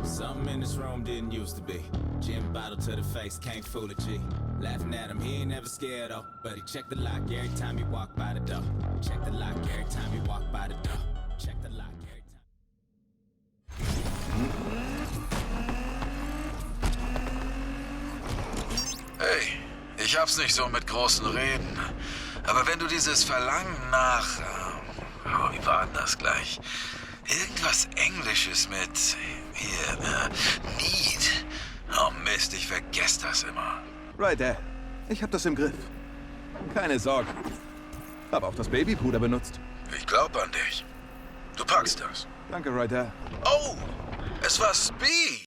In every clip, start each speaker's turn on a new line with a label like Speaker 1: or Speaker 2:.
Speaker 1: Something in this room didn't used to be. Gin bottle to the face, can't fool a G. Laughing at him, he ain't never scared though. But he checked the lock every time he walked by the door. Check the lock every time he walked by the door. Check the lock every time.
Speaker 2: Hey, ich hab's nicht so mit großen Reden. Aber wenn du dieses Verlangen nach... wie war denn das gleich? Irgendwas Englisches mit... Hier, Need. Oh Mist, ich vergesse das immer.
Speaker 3: Ryder, ich hab das im Griff. Keine Sorge. Hab auch das Babypuder benutzt.
Speaker 2: Ich glaub an dich. Du packst das.
Speaker 3: Danke, Ryder.
Speaker 2: Oh, es war Speed.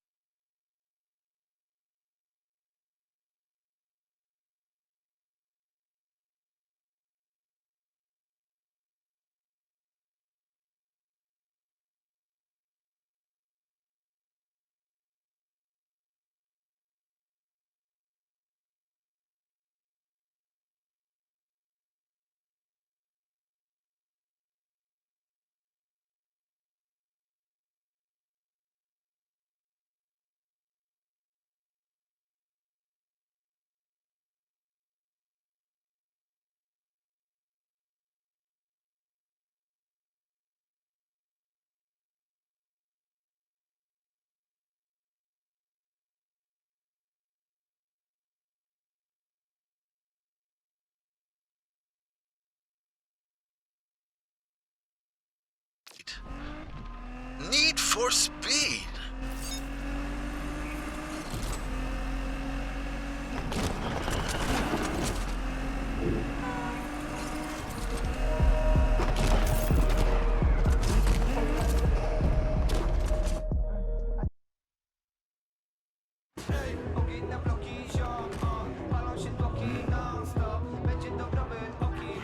Speaker 2: Need for Speed.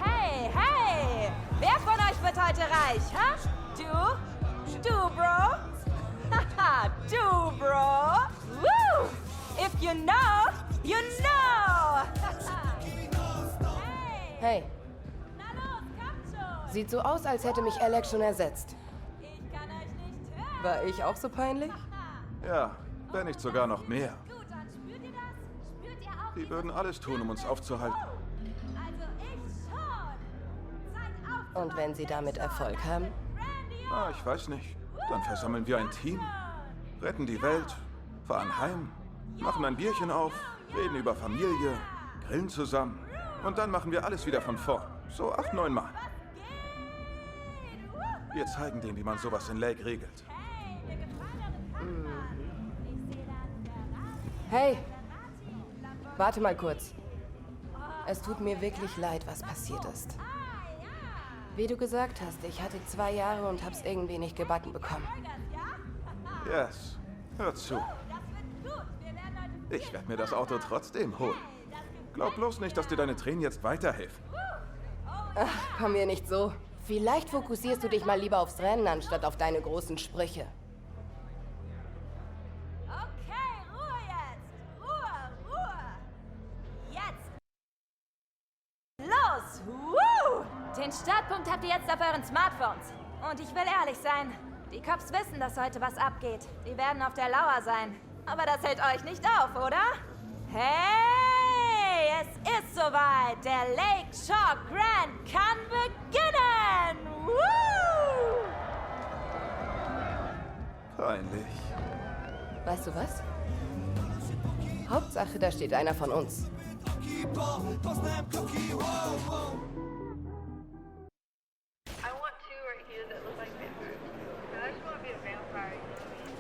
Speaker 4: Hey, hey! Wer von euch wird heute reich, ha? Du? Du, Bro? Haha, du, Bro? Woo! If you know, you know!
Speaker 5: Hey,
Speaker 4: Na los, kommt schon!
Speaker 5: sieht so aus, als hätte mich Alex schon ersetzt.
Speaker 4: Ich kann euch nicht hören!
Speaker 5: War ich auch so peinlich?
Speaker 3: Ja, wenn nicht sogar noch mehr.
Speaker 4: Gut, dann spürt ihr das? Spürt ihr auch
Speaker 3: Die würden alles tun, um uns aufzuhalten.
Speaker 4: Also ich schon! Seid auf!
Speaker 5: Und wenn sie damit Erfolg haben?
Speaker 3: Ah, ich weiß nicht. Dann versammeln wir ein Team, retten die Welt, fahren heim, machen ein Bierchen auf, reden über Familie, grillen zusammen. Und dann machen wir alles wieder von vorn. So 8, 9 Mal. Wir zeigen denen, wie man sowas in Lake regelt.
Speaker 5: Hey, warte mal kurz. Es tut mir wirklich leid, was passiert ist. Wie du gesagt hast, ich hatte 2 Jahre und hab's irgendwie nicht gebacken bekommen.
Speaker 3: Yes, hör zu. Ich werde mir das Auto trotzdem holen. Glaub bloß nicht, dass dir deine Tränen jetzt weiterhelfen.
Speaker 5: Ach, komm mir nicht so. Vielleicht fokussierst du dich mal lieber aufs Rennen, anstatt auf deine großen Sprüche.
Speaker 4: Okay, Ruhe jetzt! Ruhe, Ruhe! Jetzt! Los! Woo! Den Startpunkt habt ihr jetzt auf euren Smartphones. Und ich will ehrlich sein, die Cops wissen, dass heute was abgeht. Die werden auf der Lauer sein. Aber das hält euch nicht auf, oder? Hey, es ist soweit. Der Lake Shore Grand kann beginnen. Woo!
Speaker 3: Peinlich.
Speaker 5: Weißt du was? Hauptsache, da steht einer von uns.
Speaker 6: I want two right here that look like vampires. And I just want to be a vampire, you know what I mean?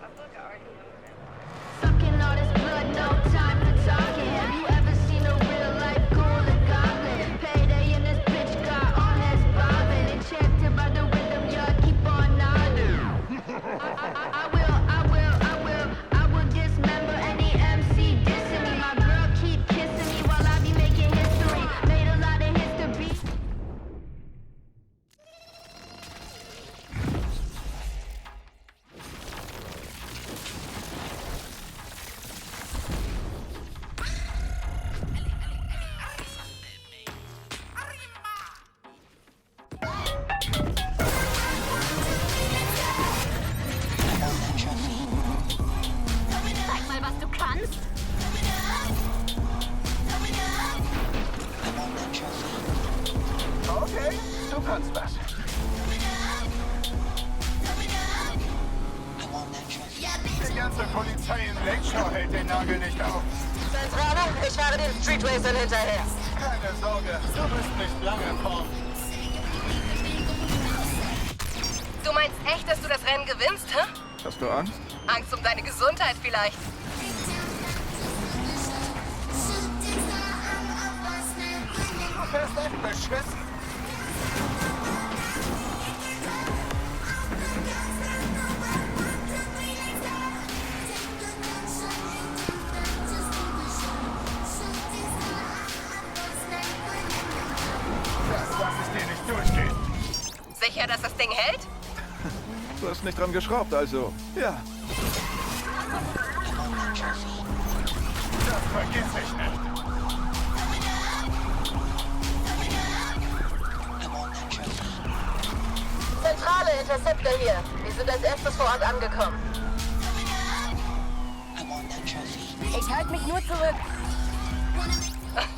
Speaker 6: I feel like I already am a vampire.
Speaker 7: Sucking all this blood, no time for talking. Have you ever seen a real life golden goblin? Payday in this bitch got all his bobbing. Enchanted by the rhythm, yeah, keep on nodding. I will dismember any MC dissing me. My girl keep kissing me while I be making history. Made a
Speaker 8: Du kannst das. Die ganze Polizei in Lakeshore hält den Nagel nicht auf.
Speaker 5: Zentrale, ich fahre den Street Racern hinterher.
Speaker 8: Keine Sorge, du bist nicht lange vorn.
Speaker 5: Du meinst echt, dass du das Rennen gewinnst, hä?
Speaker 3: Hast du Angst?
Speaker 5: Angst um deine Gesundheit vielleicht.
Speaker 8: Du fährst echt beschissen. Das lass es dir nicht durchgehen.
Speaker 5: Sicher, dass das Ding hält?
Speaker 3: Du hast nicht dran geschraubt, also. Ja.
Speaker 8: Das vergiss ich nicht.
Speaker 5: Zentrale, Interceptor hier. Wir sind als erstes vor Ort angekommen. Ich halte mich nur zurück.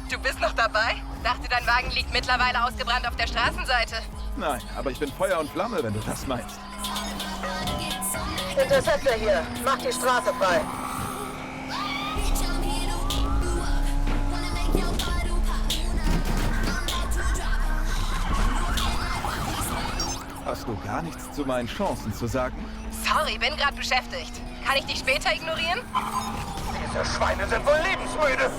Speaker 5: Du bist noch dabei? Dachte, dein Wagen liegt mittlerweile ausgebrannt auf der Straßenseite.
Speaker 3: Nein, aber ich bin Feuer und Flamme, wenn du das meinst.
Speaker 5: Interceptor hier. Mach die Straße frei.
Speaker 3: Hast du gar nichts zu meinen Chancen zu sagen?
Speaker 5: Sorry, bin gerade beschäftigt. Kann ich dich später ignorieren?
Speaker 8: Diese Schweine sind wohl lebensmüde.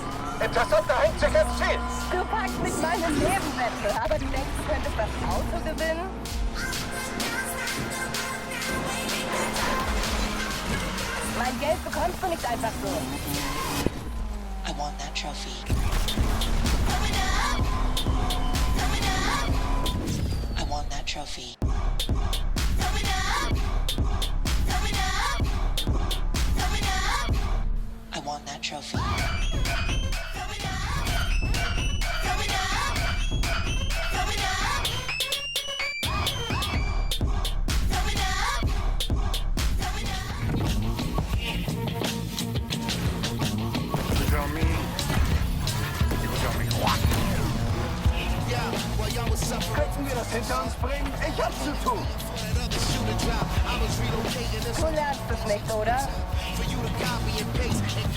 Speaker 8: Interceptor hängt sich ins Ziel.
Speaker 5: Du packst mit meinem Nebenwette, aber du denkst, du könntest das Auto gewinnen? Mein Geld bekommst du nicht einfach so.
Speaker 9: I want that trophy. I want that trophy. I want that trophy.
Speaker 8: Könnten wir das hinter uns bringen? Ich hab's zu tun.
Speaker 5: Du lernst es nicht, oder?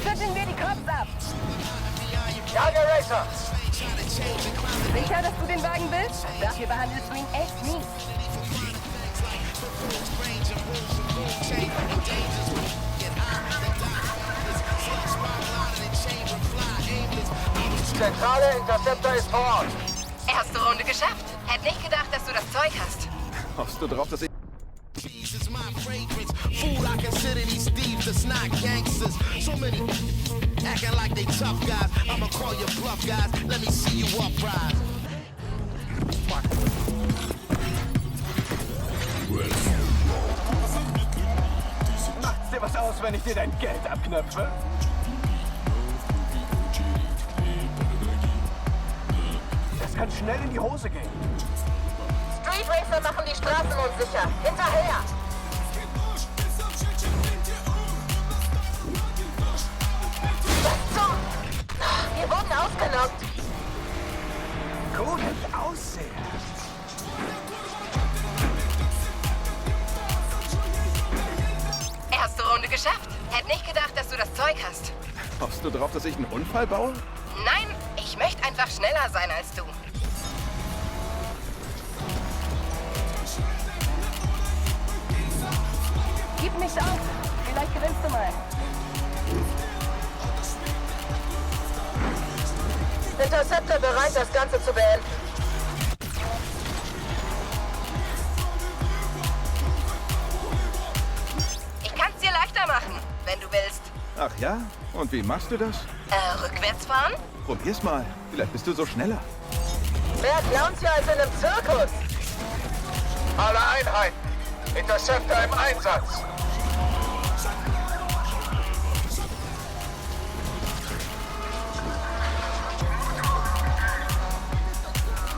Speaker 5: Schütteln wir die Cops ab.
Speaker 8: Jager Racer!
Speaker 5: Sicher, dass du den Wagen willst? Dafür behandelst du ihn echt mies.
Speaker 8: Zentrale, Interceptor ist vor Ort.
Speaker 5: Erste Runde geschafft. Hätte nicht gedacht, dass du das Zeug hast.
Speaker 3: Hoffst du drauf, dass ich...
Speaker 10: Is my fragrance. Fool, I consider these thieves that's not gangsters. So many acting like they tough guys. I'ma call you bluff guys. Let me see you uprise.
Speaker 8: Macht's dir was aus, wenn ich dir dein Geld abknöpfe? Das kann schnell in die Hose gehen.
Speaker 5: Street Racer machen die Straßen unsicher. Hinterher! Was zum... Wir wurden ausgenockt.
Speaker 8: Gut aussehen.
Speaker 5: Erste Runde geschafft. Hätte nicht gedacht, dass du das Zeug hast.
Speaker 3: Hoffst du drauf, dass ich einen Unfall baue?
Speaker 5: Nein, ich möchte einfach schneller sein als du. Gib nicht auf. Vielleicht gewinnst du mal. Interceptor bereit, das Ganze zu beenden. Ich kann es dir leichter machen, wenn du willst.
Speaker 3: Ach ja? Und wie machst du das?
Speaker 5: Rückwärts fahren?
Speaker 3: Probier's mal. Vielleicht bist du so schneller.
Speaker 5: Mehr Clowns hier als in einem Zirkus.
Speaker 8: Alle Einheiten. Interceptor im Einsatz.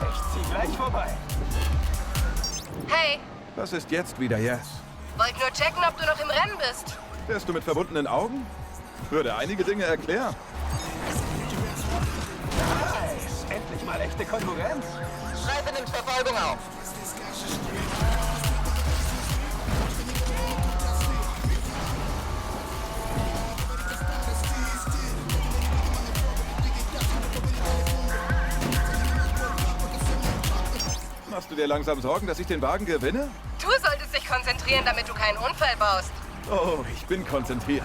Speaker 8: Ich zieh gleich vorbei.
Speaker 5: Hey,
Speaker 3: Was ist jetzt wieder Yes?
Speaker 5: wollt nur checken, ob du noch im Rennen bist.
Speaker 3: Fährst du mit verbundenen Augen? Würde einige Dinge erklären.
Speaker 8: Nice. Endlich mal echte Konkurrenz.
Speaker 5: Schreibe nimmt Verfolgung auf.
Speaker 3: dir langsam Sorgen, dass ich den Wagen gewinne?
Speaker 5: Du solltest dich konzentrieren, damit du keinen Unfall baust.
Speaker 3: Oh, ich bin konzentriert.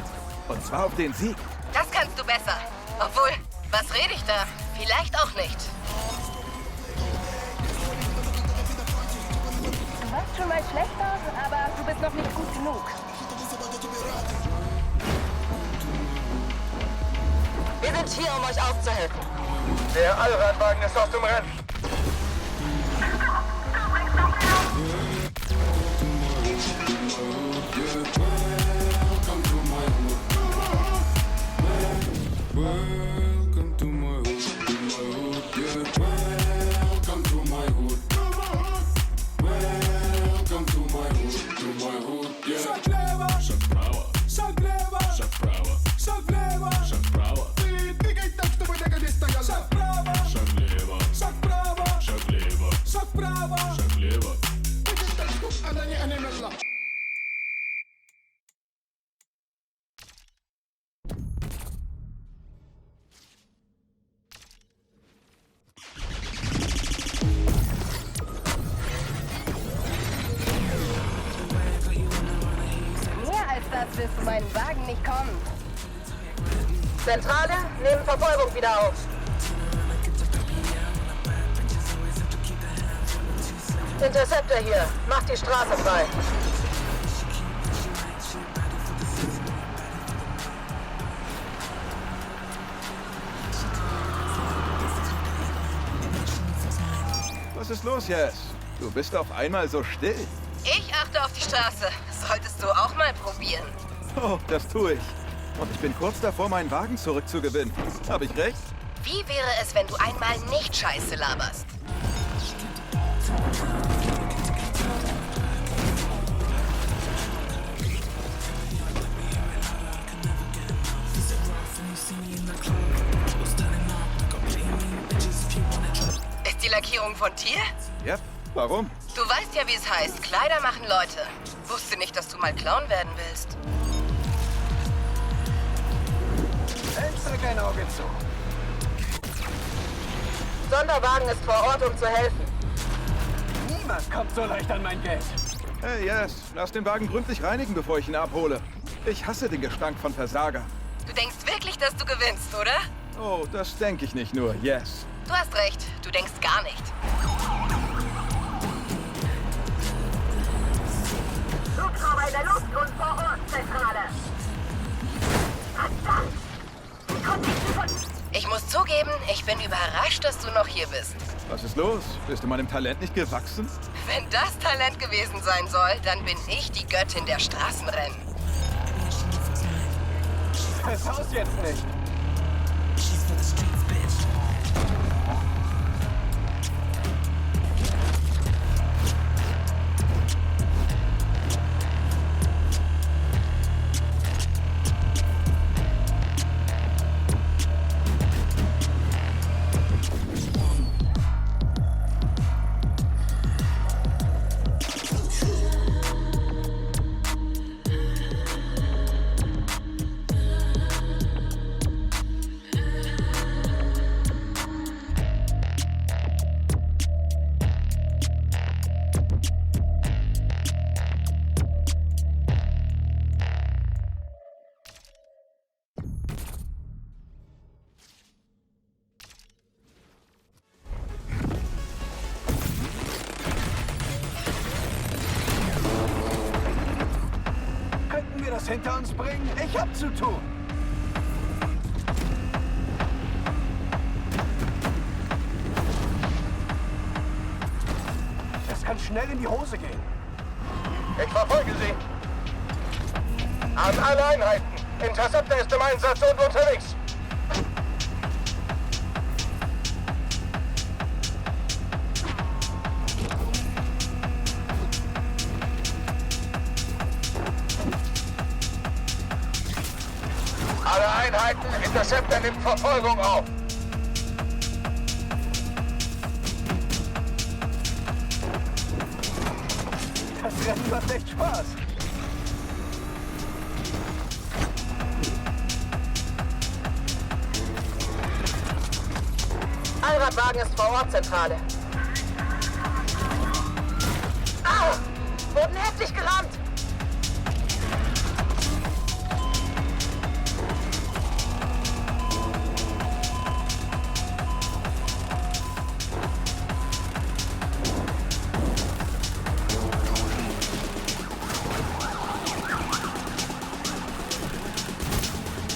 Speaker 3: Und zwar auf den Sieg.
Speaker 5: Das kannst du besser. Obwohl, was rede ich da? Vielleicht auch nicht. Du warst schon mal schlechter, aber du bist noch nicht gut genug. Wir sind hier, um euch aufzuhelfen.
Speaker 8: Der Allradwagen ist aus dem Rennen.
Speaker 5: Wirst du meinen Wagen nicht kommen.
Speaker 11: Zentrale, nehmen Verfolgung wieder auf. Interceptor hier, macht die Straße frei.
Speaker 3: Was ist los, Jess? Du bist auf einmal so still.
Speaker 5: Ich achte auf die Straße. Solltest du auch mal probieren.
Speaker 3: Oh, das tue ich. Und ich bin kurz davor, meinen Wagen zurückzugewinnen. Habe ich recht?
Speaker 5: Wie wäre es, wenn du einmal nicht Scheiße laberst? Ist die Lackierung von dir?
Speaker 3: Ja, warum?
Speaker 5: Du weißt ja, wie es heißt. Kleider machen Leute. Wusste nicht, dass du mal Clown werden willst.
Speaker 8: Drück ein Auge zu.
Speaker 11: Sonderwagen ist vor Ort, um zu helfen.
Speaker 8: Niemand kommt so leicht an mein Geld.
Speaker 3: Hey, Yes, lass den Wagen gründlich reinigen, bevor ich ihn abhole. Ich hasse den Gestank von Versager.
Speaker 5: Du denkst wirklich, dass du gewinnst, oder?
Speaker 3: Oh, das denke ich nicht nur, Yes.
Speaker 5: Du hast recht. Du denkst gar nicht.
Speaker 11: Hubschrauber in der Luft und vor Ort, Zentrale. Verdammt!
Speaker 5: Ich muss zugeben, ich bin überrascht, dass du noch hier bist.
Speaker 3: Was ist los? Bist du meinem Talent nicht gewachsen?
Speaker 5: Wenn das Talent gewesen sein soll, dann bin ich die Göttin der Straßenrennen.
Speaker 8: Versaus jetzt nicht. Könnten wir das hinter uns bringen? Ich hab zu tun. Es kann schnell in die Hose gehen. Ich verfolge Sie. An alle Einheiten. Interceptor ist im Einsatz und unterwegs. Alle Einheiten, Interceptor nimmt Verfolgung auf. Das Rennen macht echt Spaß.
Speaker 11: Allradwagen ist vor Ort, Zentrale. wurden heftig gerammt.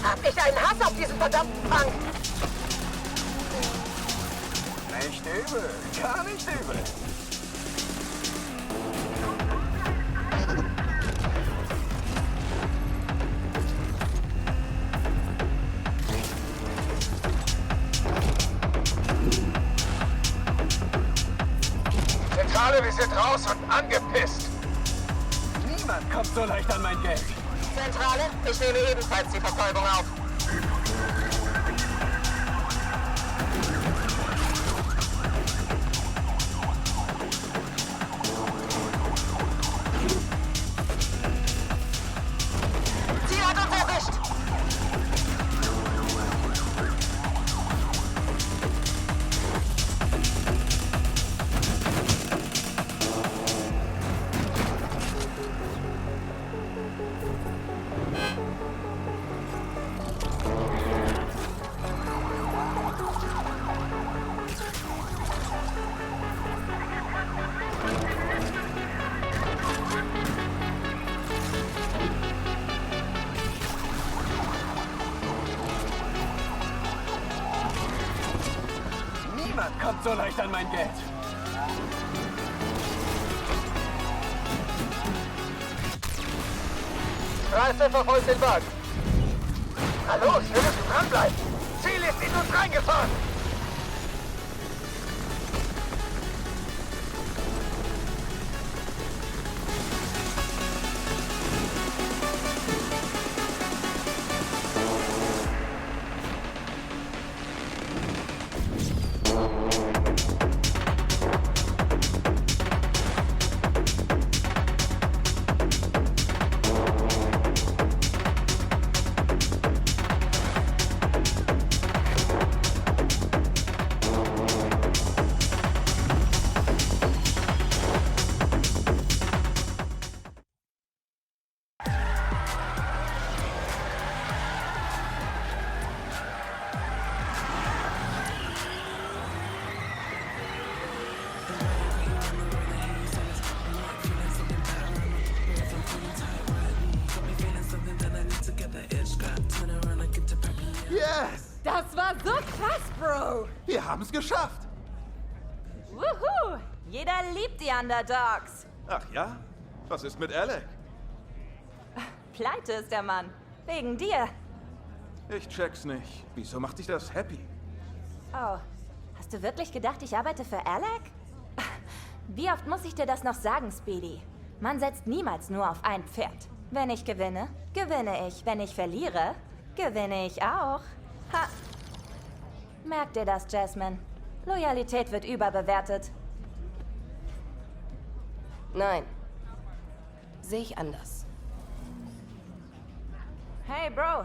Speaker 11: Hab ich einen Hass auf diesen verdammten Punk?
Speaker 8: Nicht übel, gar nicht übel. Zentrale, wir sind raus und angepisst. Niemand kommt so leicht an mein Geld.
Speaker 11: Zentrale, ich nehme ebenfalls die Verfolgung auf. Sie hat uns erwischt.
Speaker 8: Niemand kommt so leicht an mein Geld.
Speaker 11: Straße verfolgt den Wagen. Na los, wir müssen dranbleiben. Ziel ist in uns reingefahren.
Speaker 3: Yes!
Speaker 4: Das war so krass, Bro.
Speaker 3: Wir haben es geschafft.
Speaker 4: Wuhu! Jeder liebt die Underdogs.
Speaker 3: Ach ja? Was ist mit Alec?
Speaker 4: Pleite ist der Mann. Wegen dir.
Speaker 3: Ich check's nicht. Wieso macht dich das happy?
Speaker 4: Oh, hast du wirklich gedacht, ich arbeite für Alec? Wie oft muss ich dir das noch sagen, Speedy? Man setzt niemals nur auf ein Pferd. Wenn ich gewinne, gewinne ich. Wenn ich verliere, gewinne ich auch. Ha! Merk dir das, Jasmine. Loyalität wird überbewertet.
Speaker 5: Nein. Sehe ich anders.
Speaker 4: Hey, Bro.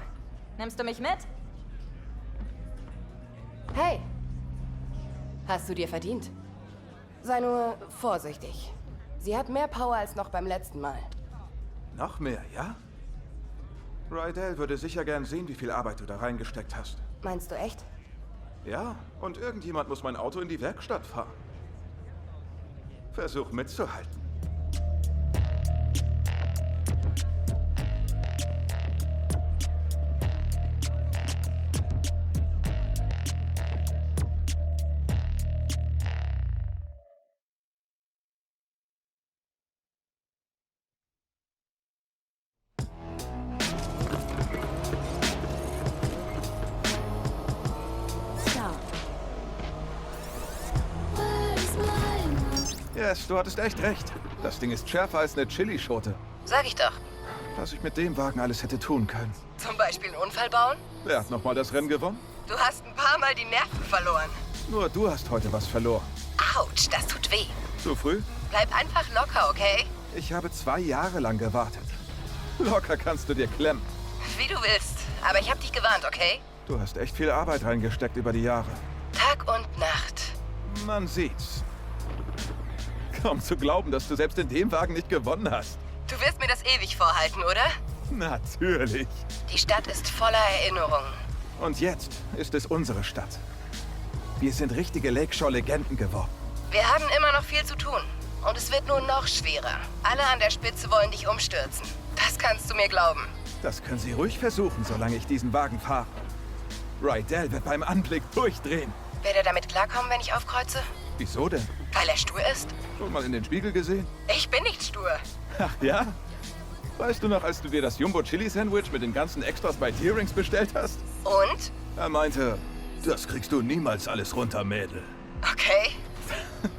Speaker 4: Nimmst du mich mit?
Speaker 5: Hey! Hast du dir verdient. Sei nur vorsichtig. Sie hat mehr Power als noch beim letzten Mal.
Speaker 3: Noch mehr, ja? Rydell würde sicher gern sehen, wie viel Arbeit du da reingesteckt hast.
Speaker 5: Meinst du echt?
Speaker 3: Ja, und irgendjemand muss mein Auto in die Werkstatt fahren. Versuch mitzuhalten. Yes, du hattest echt recht. Das Ding ist schärfer als eine Chilischote.
Speaker 5: Sag ich doch.
Speaker 3: Was ich mit dem Wagen alles hätte tun können.
Speaker 5: Zum Beispiel einen Unfall bauen?
Speaker 3: Wer hat nochmal das Rennen gewonnen?
Speaker 5: Du hast ein paar Mal die Nerven verloren.
Speaker 3: Nur du hast heute was verloren.
Speaker 5: Autsch, das tut weh.
Speaker 3: Zu früh?
Speaker 5: Bleib einfach locker, okay?
Speaker 3: Ich habe 2 Jahre lang gewartet. Locker kannst du dir klemmen.
Speaker 5: Wie du willst. Aber ich hab dich gewarnt, okay?
Speaker 3: Du hast echt viel Arbeit reingesteckt über die Jahre.
Speaker 5: Tag und Nacht.
Speaker 3: Man sieht's. Kaum zu glauben, dass du selbst in dem Wagen nicht gewonnen hast.
Speaker 5: Du wirst mir das ewig vorhalten, oder?
Speaker 3: Natürlich.
Speaker 5: Die Stadt ist voller Erinnerungen.
Speaker 3: Und jetzt ist es unsere Stadt. Wir sind richtige Lakeshore-Legenden geworden.
Speaker 5: Wir haben immer noch viel zu tun. Und es wird nur noch schwerer. Alle an der Spitze wollen dich umstürzen. Das kannst du mir glauben.
Speaker 3: Das können Sie ruhig versuchen, solange ich diesen Wagen fahre. Rydell wird beim Anblick durchdrehen.
Speaker 5: Wird er damit klarkommen, wenn ich aufkreuze?
Speaker 3: Wieso denn?
Speaker 5: Weil er stur ist?
Speaker 3: Schon mal in den Spiegel gesehen?
Speaker 5: Ich bin nicht stur.
Speaker 3: Ach ja? Weißt du noch, als du dir das Jumbo-Chili-Sandwich mit den ganzen Extras bei Tierings bestellt hast?
Speaker 5: Und?
Speaker 3: Er meinte, das kriegst du niemals alles runter, Mädel.
Speaker 5: Okay.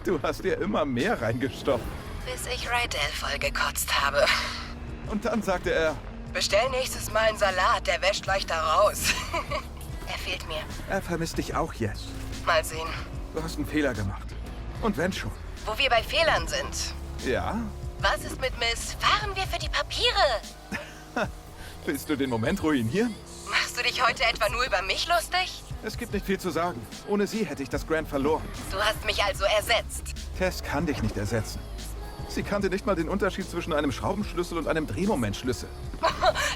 Speaker 3: Du hast dir immer mehr reingestopft.
Speaker 5: Bis ich Rydell vollgekotzt habe.
Speaker 3: Und dann sagte er,
Speaker 5: bestell nächstes Mal einen Salat, der wäscht leichter raus. Er fehlt mir.
Speaker 3: er vermisst dich auch, Yes.
Speaker 5: Mal sehen.
Speaker 3: Du hast einen Fehler gemacht. Und wenn schon.
Speaker 5: Wo wir bei Fehlern sind.
Speaker 3: Ja?
Speaker 5: Was ist mit Miss? Fahren wir für die Papiere?
Speaker 3: Willst du den Moment ruinieren?
Speaker 5: Machst du dich heute etwa nur über mich lustig?
Speaker 3: Es gibt nicht viel zu sagen. Ohne sie hätte ich das Grand verloren.
Speaker 5: Du hast mich also ersetzt.
Speaker 3: Tess kann dich nicht ersetzen. Sie kannte nicht mal den Unterschied zwischen einem Schraubenschlüssel und einem Drehmomentschlüssel.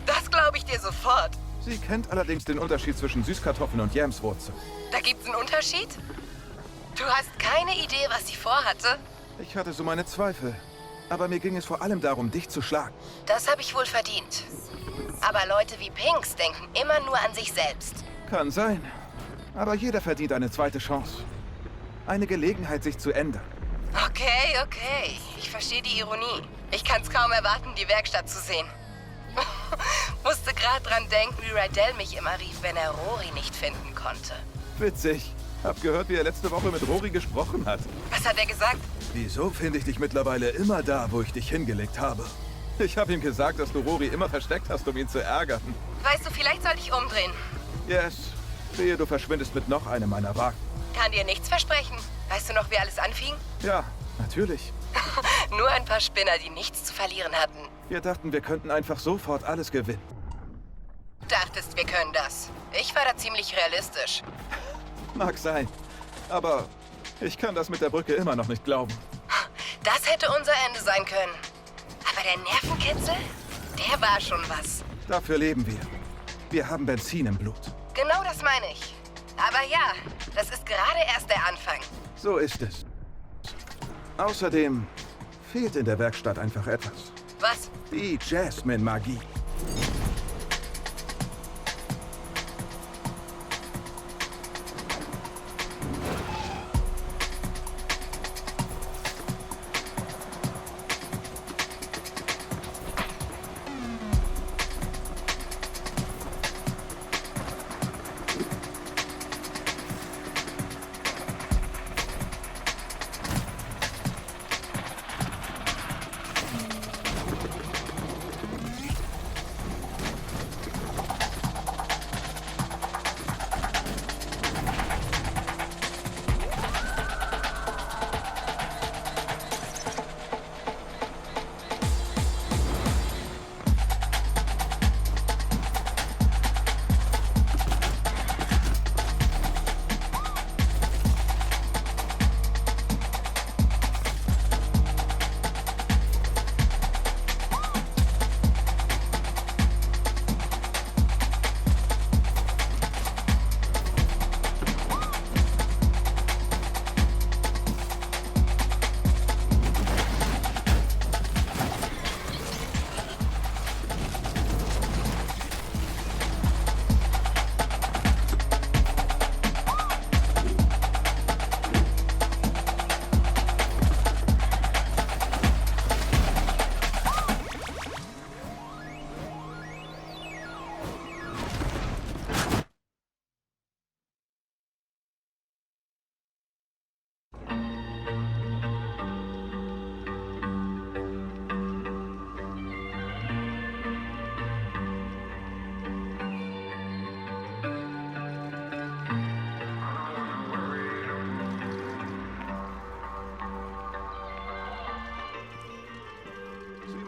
Speaker 5: Das glaube ich dir sofort.
Speaker 3: Sie kennt allerdings den Unterschied zwischen Süßkartoffeln und Yamswurzel.
Speaker 5: Da gibt's einen Unterschied? Du hast keine Idee, was sie vorhatte?
Speaker 3: Ich hatte so meine Zweifel. Aber mir ging es vor allem darum, dich zu schlagen.
Speaker 5: Das habe ich wohl verdient. Aber Leute wie Pinks denken immer nur an sich selbst.
Speaker 3: Kann sein. Aber jeder verdient eine zweite Chance. Eine Gelegenheit, sich zu ändern.
Speaker 5: Okay. Ich verstehe die Ironie. Ich kann es kaum erwarten, die Werkstatt zu sehen. Musste gerade dran denken, wie Rydell mich immer rief, wenn er Rory nicht finden konnte.
Speaker 3: Witzig. Hab gehört, wie er letzte Woche mit Rory gesprochen hat.
Speaker 5: Was hat er gesagt?
Speaker 3: Wieso finde ich dich mittlerweile immer da, wo ich dich hingelegt habe? Ich habe ihm gesagt, dass du Rory immer versteckt hast, um ihn zu ärgern.
Speaker 5: Weißt du, vielleicht sollte ich umdrehen.
Speaker 3: Yes. Sehe, du verschwindest mit noch einem meiner Wagen.
Speaker 5: Kann dir nichts versprechen. Weißt du noch, wie alles anfing?
Speaker 3: Ja, natürlich.
Speaker 5: Nur ein paar Spinner, die nichts zu verlieren hatten.
Speaker 3: Wir dachten, wir könnten einfach sofort alles gewinnen.
Speaker 5: Dachtest, wir können das. Ich war da ziemlich realistisch.
Speaker 3: Mag sein. Aber ich kann das mit der Brücke immer noch nicht glauben.
Speaker 5: Das hätte unser Ende sein können. Aber der Nervenkitzel, der war schon was.
Speaker 3: Dafür leben wir. Wir haben Benzin im Blut.
Speaker 5: Genau das meine ich. Aber ja, das ist gerade erst der Anfang.
Speaker 3: So ist es. Außerdem fehlt in der Werkstatt einfach etwas.
Speaker 5: Was?
Speaker 3: Die Jasmine-Magie.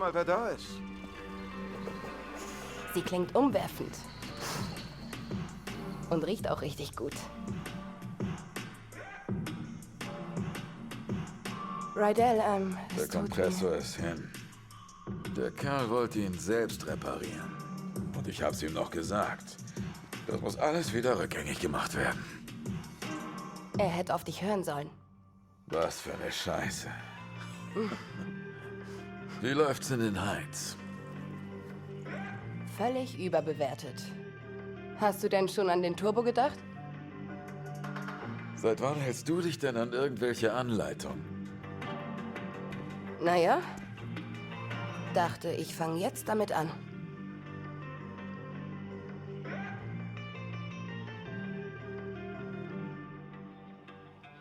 Speaker 3: Mal, wer da ist.
Speaker 5: Sie klingt umwerfend. Und riecht auch richtig gut. Rydell,
Speaker 2: Der
Speaker 5: es tut
Speaker 2: Kompressor ist hin. Der Kerl wollte ihn selbst reparieren. Und ich hab's ihm noch gesagt. Das muss alles wieder rückgängig gemacht werden.
Speaker 5: Er hätte auf dich hören sollen.
Speaker 2: Was für eine Scheiße. Wie läuft's in den Heights?
Speaker 5: Völlig überbewertet. Hast du denn schon an den Turbo gedacht?
Speaker 2: Seit wann hältst du dich denn an irgendwelche Anleitungen?
Speaker 5: Naja, dachte, ich fange jetzt damit an.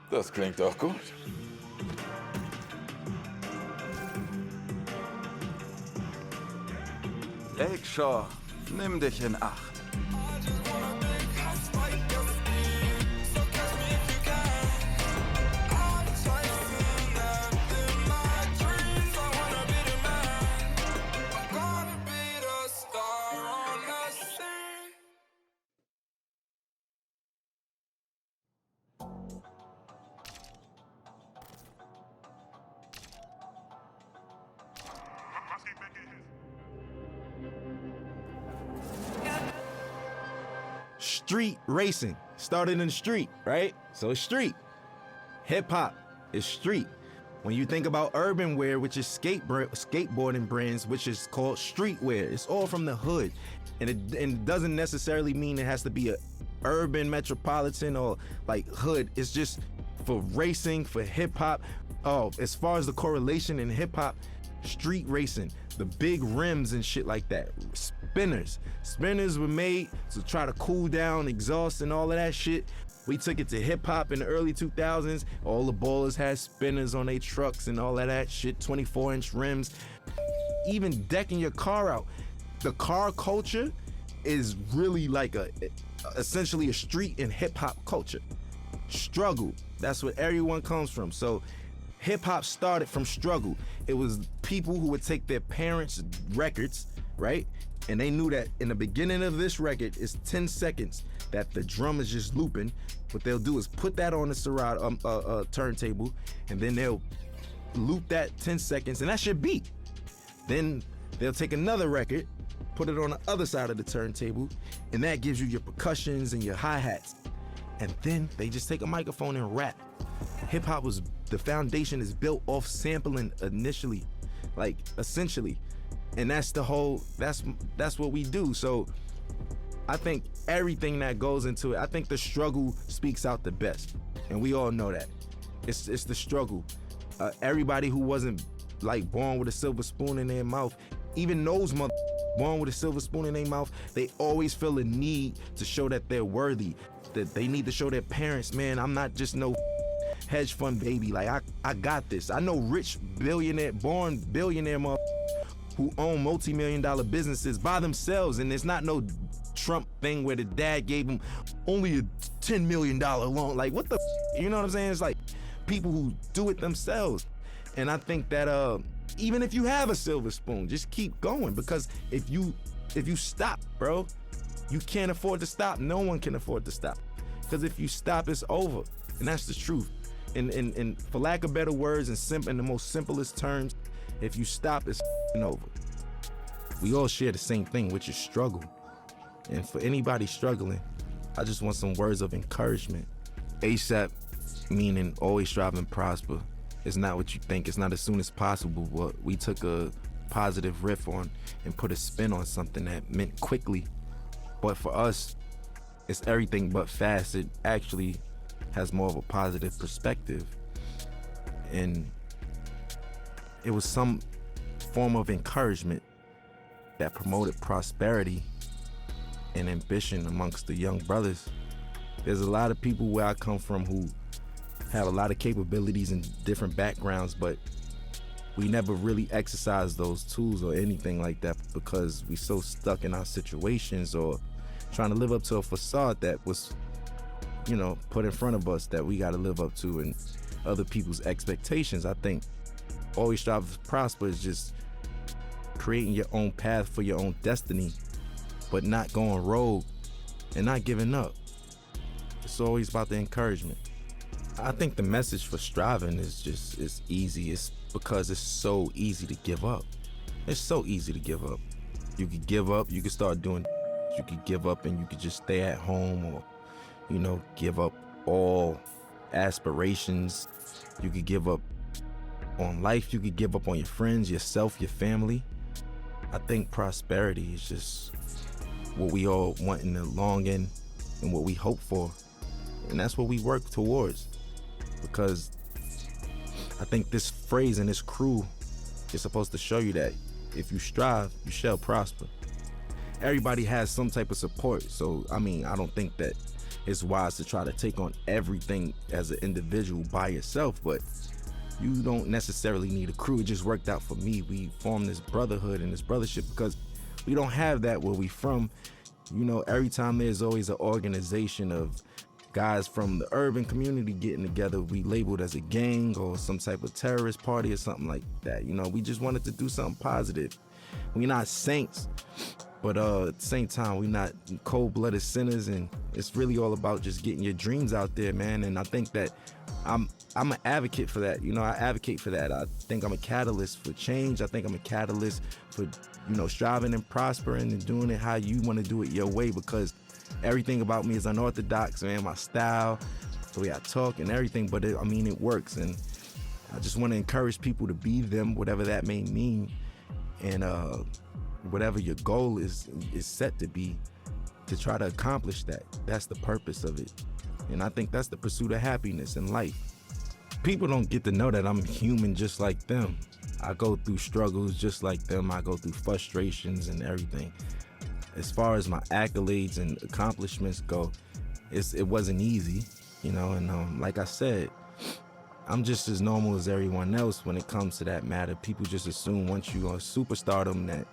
Speaker 2: Das klingt doch gut.
Speaker 3: Lakeshore, nimm dich in Acht.
Speaker 12: Street racing started in the street, right? So it's street. Hip hop is street. When you think about urban wear, which is skateboarding brands, which is called streetwear, it's all from the hood. And it doesn't necessarily mean it has to be a urban metropolitan or like hood. It's just for racing, for hip hop. Oh, as far as the correlation in hip hop, street racing, the big rims and shit like that. Spinners were made to try to cool down exhaust and all of that shit. We took it to hip hop in the early 2000s. All the ballers had spinners on their trucks and all of that shit, 24-inch rims. Even decking your car out. The car culture is really like essentially a street and hip hop culture. Struggle, that's what everyone comes from. So hip hop started from struggle. It was people who would take their parents' records, right? And they knew that in the beginning of this record, it's 10 seconds that the drum is just looping. What they'll do is put that on the Serato turntable, and then they'll loop that 10 seconds, and that's your beat. Then they'll take another record, put it on the other side of the turntable, and that gives you your percussions and your hi-hats. And then they just take a microphone and rap. Hip hop was, the foundation is built off sampling initially, like essentially. And that's the whole, that's what we do. So I think everything that goes into it, I think the struggle speaks out the best. And we all know that. It's the struggle. Everybody who wasn't like born with a silver spoon in their mouth, even those born with a silver spoon in their mouth, they always feel a need to show that they're worthy, that they need to show their parents, man, I'm not just no hedge fund baby. Like I got this. I know rich billionaire, born billionaire who own multi-million-dollar businesses by themselves, and it's not no Trump thing where the dad gave him only a $10 million loan. Like, what the you know what I'm saying? It's like people who do it themselves. And I think that even if you have a silver spoon, just keep going, because if you stop, bro, you can't afford to stop. No one can afford to stop. Because if you stop, it's over. And that's the truth. And for lack of better words, in the most simplest terms, if you stop, it's over. We all share the same thing, which is struggle. And for anybody struggling, I just want some words of encouragement. ASAP, meaning always strive and prosper. It's not what you think. It's not as soon as possible, but we took a positive riff on and put a spin on something that meant quickly. But for us, it's everything but fast. It actually has more of a positive perspective. And it was some form of encouragement that promoted prosperity and ambition amongst the young brothers. There's a lot of people where I come from who have a lot of capabilities and different backgrounds, but we never really exercise those tools or anything like that because we so stuck in our situations or trying to live up to a facade that was, put in front of us that we got to live up to and other people's expectations. I think always strive to prosper is just creating your own path for your own destiny, but not going rogue and not giving up. It's always about the encouragement. I think the message for striving is just, it's easy. It's because it's so easy to give up. It's so easy to give up. You could give up, you could start doing, you could give up and you could just stay at home, or, you know, give up all aspirations. You could give up on life, you could give up on your friends, yourself, your family. I think prosperity is just what we all want in the long end and what we hope for. And that's what we work towards. Because I think this phrase and this crew is supposed to show you that if you strive, you shall prosper. Everybody has some type of support. So, I mean, I don't think that it's wise to try to take on everything as an individual by yourself, but you don't necessarily need a crew. It just worked out for me. We formed this brotherhood and this brothership because we don't have that where we from. You know, every time there's always an organization of guys from the urban community getting together, we labeled as a gang or some type of terrorist party or something like that. You know, we just wanted to do something positive. We're not saints, but at the same time, we're not cold-blooded sinners, and it's really all about just getting your dreams out there, man. And I think that I'm an advocate for that. You know, I advocate for that. I think I'm a catalyst for change. I think I'm a catalyst for, you know, striving and prospering and doing it how you want to do it your way, because everything about me is unorthodox, man. My style, the way I talk and everything, but it works. And I just want to encourage people to be them, whatever that may mean. And whatever your goal is set to be, to try to accomplish that. That's the purpose of it. And I think that's the pursuit of happiness in life. People don't get to know that I'm human just like them. I go through struggles just like them. I go through frustrations and everything. As far as my accolades and accomplishments go, it wasn't easy, you know, and like I said, I'm just as normal as everyone else when it comes to that matter. People just assume once you are superstardom that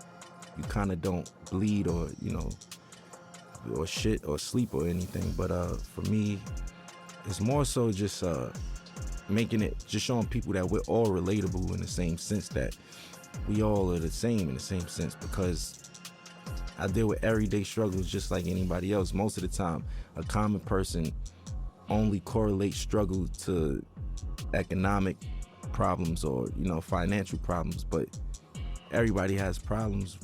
Speaker 12: you kind of don't bleed or, you know, or shit or sleep or anything. But for me, it's more so just just showing people that we're all relatable in the same sense, that we all are the same in the same sense, because I deal with everyday struggles just like anybody else. Most of the time, a common person only correlates struggle to economic problems or, you know, financial problems, but everybody has problems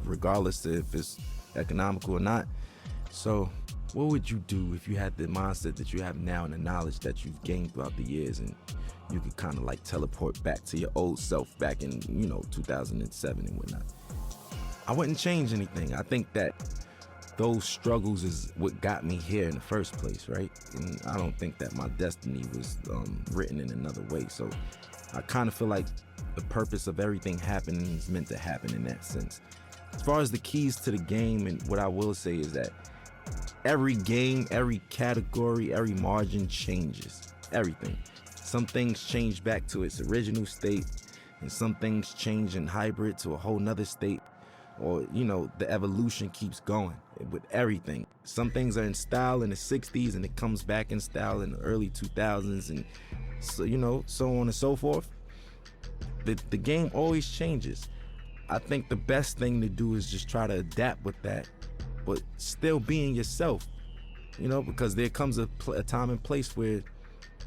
Speaker 12: regardless if it's economical or not. So what would you do if you had the mindset that you have now and the knowledge that you've gained throughout the years, and you could kind of like teleport back to your old self back in, you know, 2007 and whatnot? I wouldn't change anything. I think that those struggles is what got me here in the first place, right? And I don't think that my destiny was written in another way. So I kind of feel like the purpose of everything happening is meant to happen in that sense. As far as the keys to the game, and what I will say is that every game, every category, every margin changes. Everything. Some things change back to its original state, and some things change in hybrid to a whole nother state. Or, you know, the evolution keeps going with everything. Some things are in style in the 60s and it comes back in style in the early 2000s, and so, you know, so on and so forth. The game always changes. I think the best thing to do is just try to adapt with that, but still being yourself, you know, because there comes a time and place where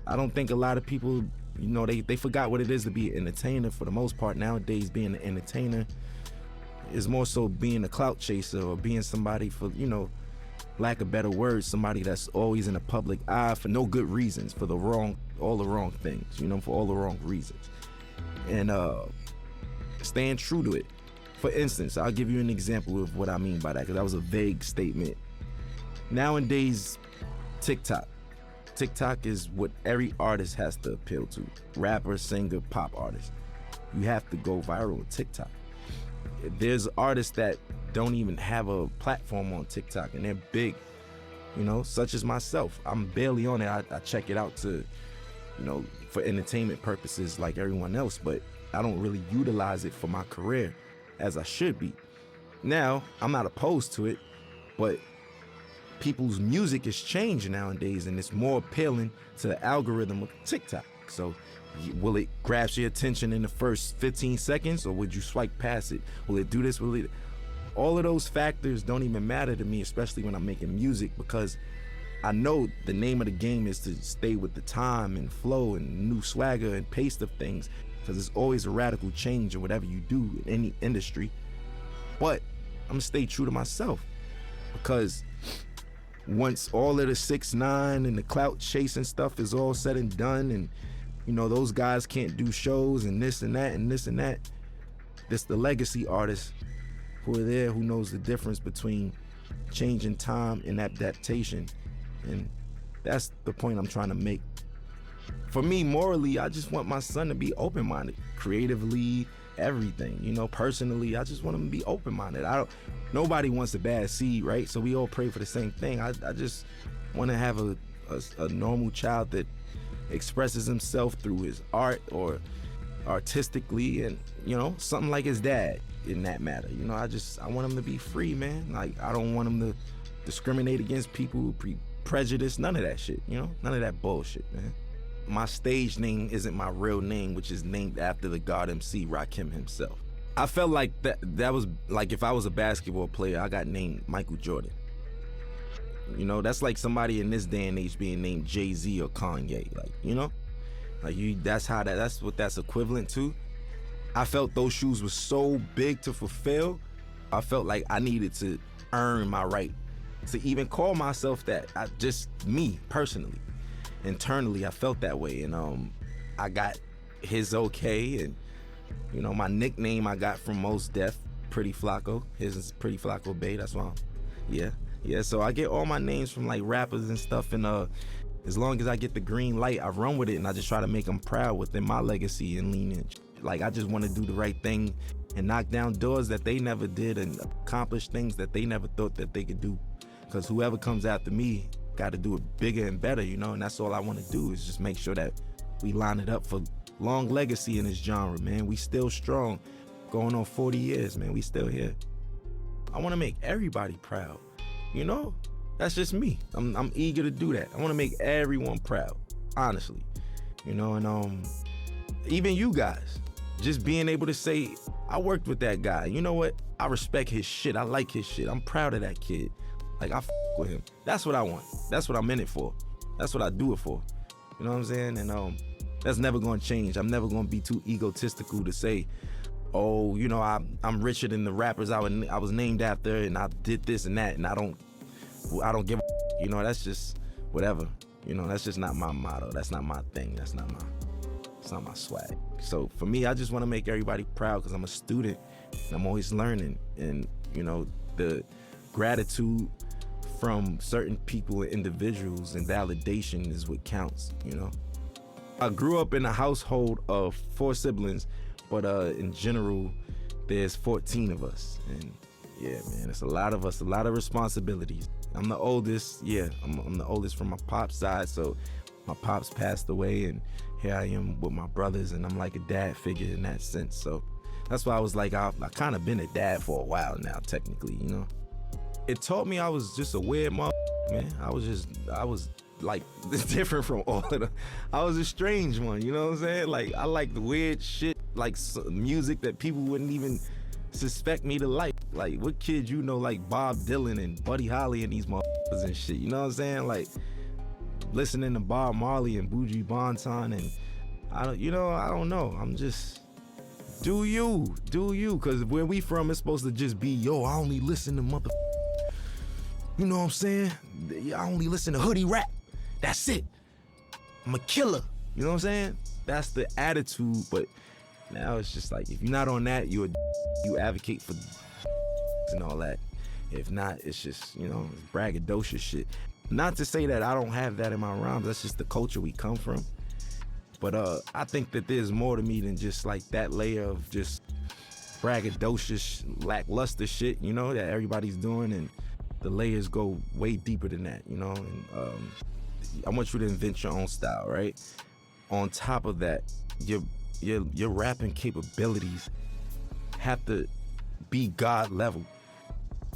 Speaker 12: I don't think a lot of people, you know, they forgot what it is to be an entertainer for the most part. Nowadays, being an entertainer is more so being a clout chaser, or being somebody, for, you know, lack of better words, somebody that's always in the public eye for no good reasons, for all the wrong things, you know, for all the wrong reasons. And staying true to it. For instance, I'll give you an example of what I mean by that, because that was a vague statement. Nowadays, TikTok is what every artist has to appeal to. Rapper, singer, pop artist. You have to go viral on TikTok. There's artists that don't even have a platform on TikTok, and they're big, you know, such as myself. I'm barely on it. I check it out to, you know, for entertainment purposes like everyone else, but I don't really utilize it for my career as I should be. Now, I'm not opposed to it, but people's music is changing nowadays, and it's more appealing to the algorithm of TikTok. So will it grab your attention in the first 15 seconds, or would you swipe past it? Will it do this? All of those factors don't even matter to me, especially when I'm making music, because I know the name of the game is to stay with the time and flow and new swagger and pace of things, because it's always a radical change in whatever you do in any industry. But I'm gonna stay true to myself, because once all of the 6ix9ine and the clout chasing stuff is all said and done, and you know those guys can't do shows and this and that and this and that, this the legacy artists who are there, who knows the difference between changing time and adaptation. And that's the point I'm trying to make. For me, morally, I just want my son to be open-minded, creatively, everything. You know, personally, I just want him to be open-minded. Nobody wants a bad seed, right? So we all pray for the same thing. I just want to have a normal child that expresses himself through his art or artistically, and you know, something like his dad in that matter. You know, I want him to be free, man. Like, I don't want him to discriminate against people, prejudice, none of that shit, you know? None of that bullshit, man. My stage name isn't my real name, which is named after the God MC, Rakim himself. I felt like that was like if I was a basketball player, I got named Michael Jordan. You know, that's like somebody in this day and age being named Jay-Z or Kanye, like, you know? Like, that's what that's equivalent to. I felt those shoes were so big to fulfill. I felt like I needed to earn my right to even call myself that. Just me personally, internally, I felt that way, and I got his okay, and you know, my nickname I got from Mos Def, Pretty Flacco. His is Pretty Flacco Bay. That's why. Yeah. So I get all my names from like rappers and stuff, and as long as I get the green light, I run with it, and I just try to make them proud within my legacy and lineage. Like, I just want to do the right thing and knock down doors that they never did and accomplish things that they never thought that they could do. Because whoever comes after me got to do it bigger and better, you know? And that's all I want to do, is just make sure that we line it up for long legacy in this genre, man. We still strong, going on 40 years, man. We still here. I want to make everybody proud, you know? That's just me. I'm eager to do that. I want to make everyone proud, honestly, you know? And even you guys, just being able to say, I worked with that guy. You know what? I respect his shit. I like his shit. I'm proud of that kid. Like, I with him. That's what I want. That's what I'm in it for. That's what I do it for. You know what I'm saying? And that's never gonna change. I'm never gonna be too egotistical to say, oh, you know, I'm richer than the rappers I was named after, and I did this and that, and I don't give a, you know, that's just whatever. You know, that's just not my motto. That's not my thing. It's not my swag. So for me, I just want to make everybody proud, because I'm a student and I'm always learning. And you know, the gratitude from certain people and individuals and validation is what counts, you know. I grew up in a household of 4 siblings, but in general, there's 14 of us. And yeah, man, it's a lot of us, a lot of responsibilities. I'm the oldest, I'm the oldest from my pop's side, so my pops passed away, and here I am with my brothers, and I'm like a dad figure in that sense. So that's why I was like, I kind of been a dad for a while now, technically, you know. It taught me I was just a weird man. I was like different from all of them. I was a strange one, you know what I'm saying? Like, I like the weird shit, like music that people wouldn't even suspect me to like. Like, what kid you know like Bob Dylan and Buddy Holly and these motherfuckers and shit, you know what I'm saying? Like, listening to Bob Marley and Buju Banton, and I don't know. I'm just, do you, because where we from, it's supposed to just be, yo, I only listen to you know what I'm saying? I only listen to hoodie rap. That's it. I'm a killer. You know what I'm saying? That's the attitude. But now it's just like, if you're not on that, you advocate for and all that. If not, it's just, you know, it's braggadocious shit. Not to say that I don't have that in my rhymes. That's just the culture we come from. But I think that there's more to me than just like that layer of just braggadocious, lackluster shit, you know, that everybody's doing, and the layers go way deeper than that, you know. And I want you to invent your own style, right? On top of that, your rapping capabilities have to be God level.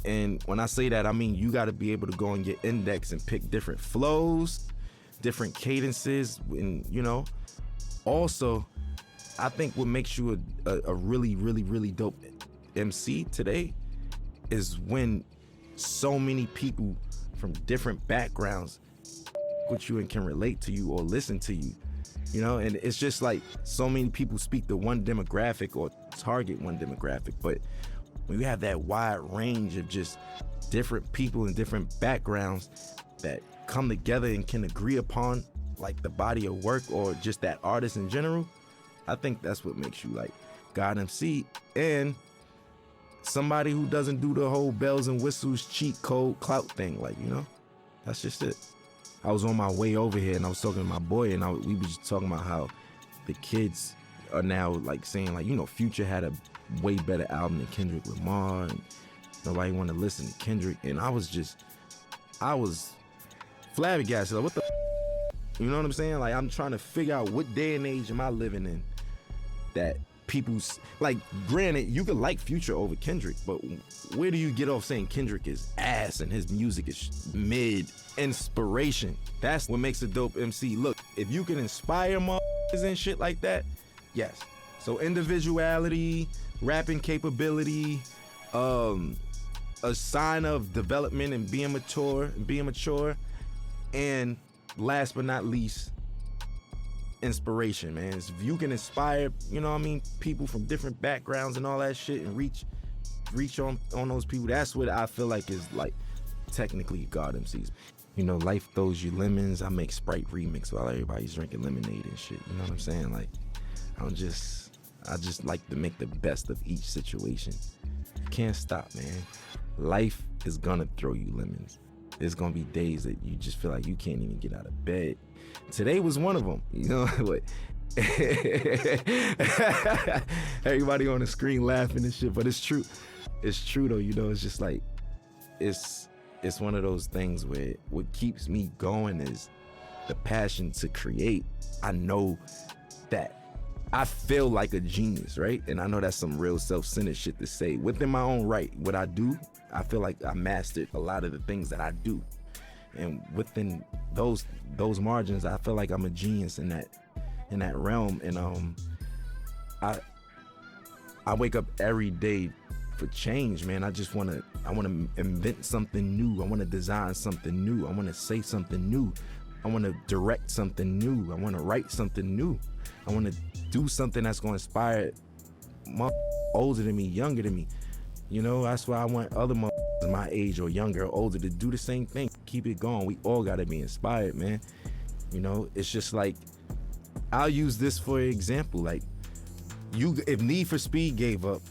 Speaker 12: And when I say that, I mean you got to be able to go on your index and pick different flows, different cadences, and you know. Also, I think what makes you a really, really, really dope MC today is when so many people from different backgrounds with you and can relate to you or listen to you, you know? And it's just like so many people speak to one demographic or target one demographic, but when you have that wide range of just different people and different backgrounds that come together and can agree upon like the body of work or just that artist in general, I think that's what makes you like God MC and somebody who doesn't do the whole bells and whistles cheat code clout thing. Like, you know, that's just it. I was on my way over here and I was talking to my boy and we was just talking about how the kids are now like saying like, you know, Future had a way better album than Kendrick Lamar and nobody want to listen to Kendrick. And I was flabbergasted. Like, what the you know what I'm saying? Like, I'm trying to figure out what day and age am I living in that people's, like, granted, you could like Future over Kendrick, but where do you get off saying Kendrick is ass and his music is mid? Inspiration. That's what makes a dope MC. Look, if you can inspire motherfuckers and shit like that, yes. So individuality, rapping capability, a sign of development and being mature, and last but not least, inspiration, man. If you can inspire, you know what I mean, people from different backgrounds and all that shit and reach on those people, that's what I feel like is like technically God MCs. You know, life throws you lemons. I make Sprite remix while everybody's drinking lemonade and shit. You know what I'm saying? Like, I just like to make the best of each situation. You can't stop, man. Life is gonna throw you lemons. There's gonna be days that you just feel like you can't even get out of bed. Today was one of them, you know. But everybody on the screen laughing and shit, but it's true. It's true though, you know. It's just like it's one of those things where what keeps me going is the passion to create. I know that I feel like a genius, right? And I know that's some real self-centered shit to say. Within my own right, what I do, I feel like I mastered a lot of the things that I do. And within those margins, I feel like I'm a genius in that realm. And I wake up every day for change, man. I want to invent something new. I want to design something new. I want to say something new. I want to direct something new. I want to write something new. I want to do something that's going to inspire older than me, younger than me. You know, that's why I want other my age or younger or older to do the same thing. Keep it going. We all got to be inspired, man. You know, it's just like, I'll use this for example. Like, if Need for Speed gave up,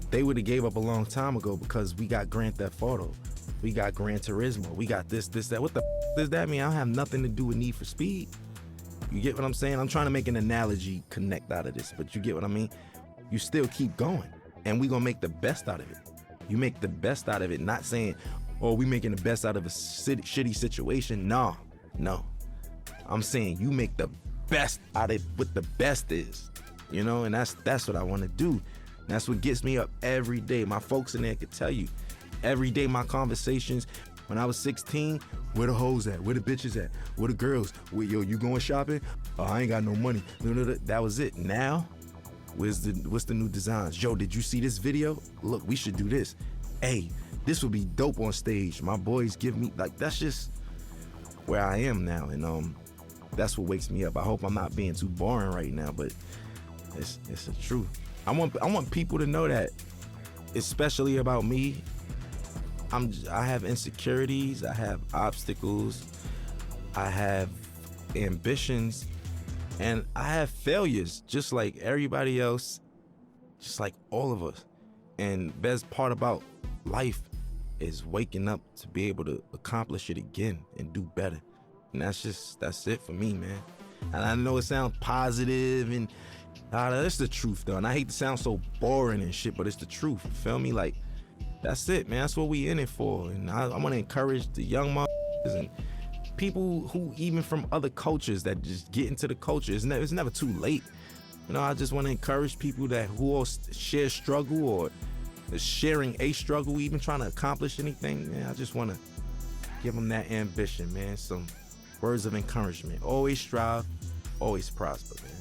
Speaker 12: they would have gave up a long time ago because we got Grand Theft Auto. We got Gran Turismo. We got this, that. What the does that mean? I don't have nothing to do with Need for Speed. You get what I'm saying? I'm trying to make an analogy connect out of this, but you get what I mean? You still keep going, and we gonna make the best out of it. You make the best out of it, not saying, oh, we making the best out of a shitty situation. No. I'm saying you make the best out of what the best is, you know? And that's what I wanna do. That's what gets me up every day. My folks in there could tell you, every day my conversations, when I was 16, where the hoes at? Where the bitches at? Where the girls? Yo, you going shopping? Oh, I ain't got no money. That was it. Now, what's the new designs? Yo, did you see this video? Look, we should do this. Hey, this would be dope on stage. My boys give me, like, that's just where I am now. And that's what wakes me up. I hope I'm not being too boring right now, but it's the truth. I want people to know that, especially about me, I have insecurities, I have obstacles, I have ambitions, and I have failures, just like everybody else, just like all of us. And the best part about life is waking up to be able to accomplish it again and do better. And that's it for me, man. And I know it sounds positive and that's the truth though. And I hate to sound so boring and shit, but it's the truth. You feel me? Like, that's it, man. That's what we in it for. And I want to encourage the young motherfuckers and people who even from other cultures that just get into the culture. It's never too late. You know, I just want to encourage people who all share struggle or is sharing a struggle, even trying to accomplish anything. Man, I just want to give them that ambition, man. Some words of encouragement. Always strive, always prosper, man.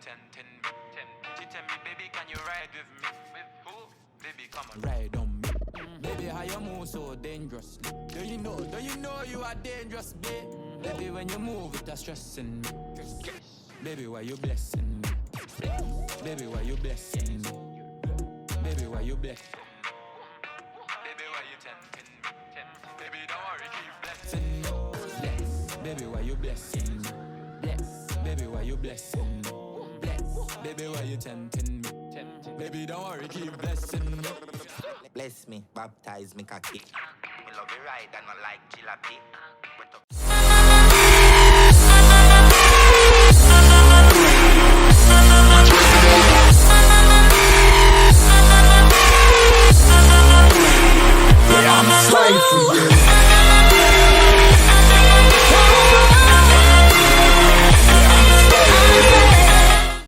Speaker 13: tempting me? She tell me, baby, can you ride with me? With who? Baby, come on, ride on me. Baby, how you move so dangerously? Do you know you are dangerous, babe? Baby, when you move, it's stressing me. Baby, why you blessing me? Baby, why you blessing me? Baby, why you blessing me? Baby, why you tempting me? Baby, don't worry, keep blessing me. Bless. Baby, why you blessing me? Bless. Baby, why you blessing me? Bless. Baby, why you tempting me? Baby, don't worry, keep blessing me.
Speaker 14: Bless me, baptize me, cocky. Me love you right and I like jalopy.